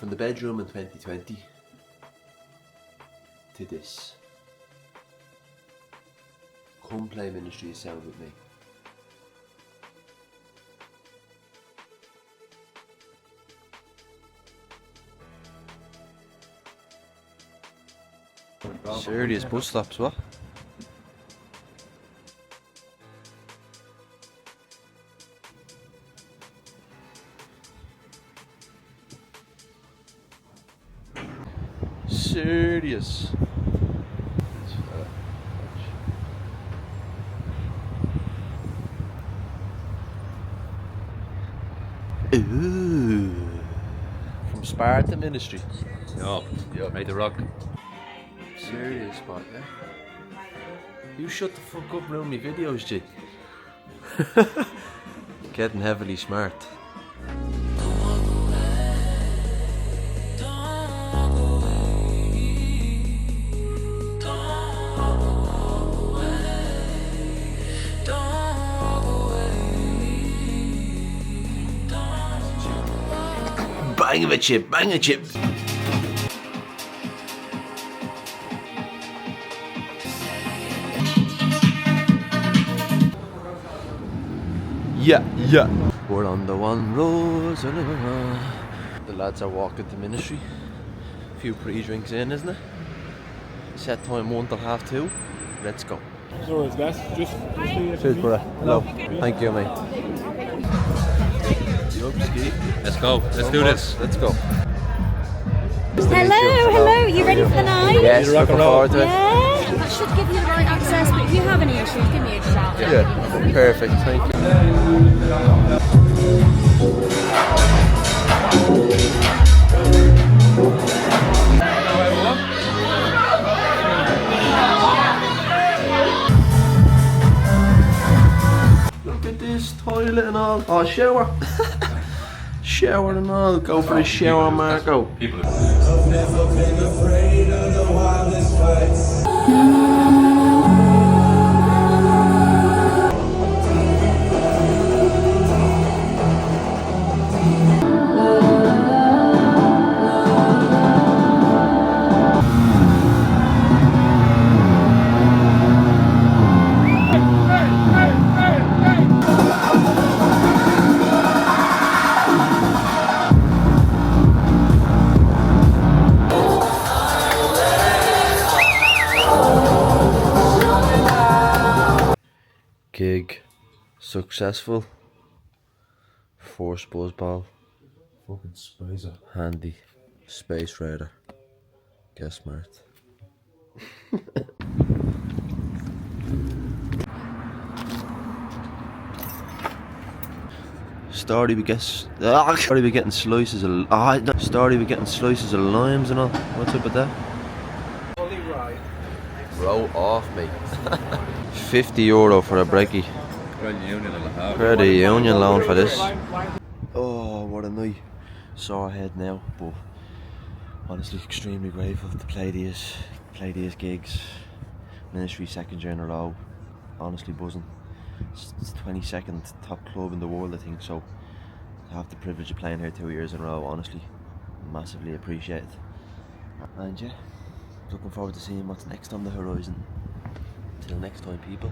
From the bedroom in 2020 to this. Come play Ministry of Sound with me. Serious bus stops, what? Serious. Ooh. From Spar to Ministry. No, yeah, made the rock. Serious spot, yeah? You shut the fuck up and ruin my videos, G. Getting heavily smart. Bang of a chip, bang a chip. Yeah. We're on the one road. The lads are walking to Ministry. A few pre-drinks in, isn't it? Set time 1 till 2:30. Let's go. So it's best. Just Cheers, brother. Hello. Thank you, mate. Let's go. Let's do this. Let's go. Hello, you ready for the night? Yes, looking forward to it. Yeah, that should give you the right access, but if you have any issues, give me a shout. Yeah, perfect, thank you. Look at this toilet and all. Oh, shower. Shower and all. Go for the shower, Marco. People. I've never been afraid of the wildest fights. Gig successful. Force buzzball. fucking spacer. Handy. Space Raider. Get smart. Started we getting slices of started we getting slices of limes and all. What's up with that? Roll off, mate. €50 for a brekkie. Credit union loan for this. Oh, what a night. Sore head now, but honestly extremely grateful to play these gigs. Ministry second year in a row. Honestly buzzing. It's the 22nd top club in the world, I think, so to have the privilege of playing here 2 years in a row, honestly, massively appreciate it. And yeah, looking forward to seeing what's next on the horizon. Till next time, people.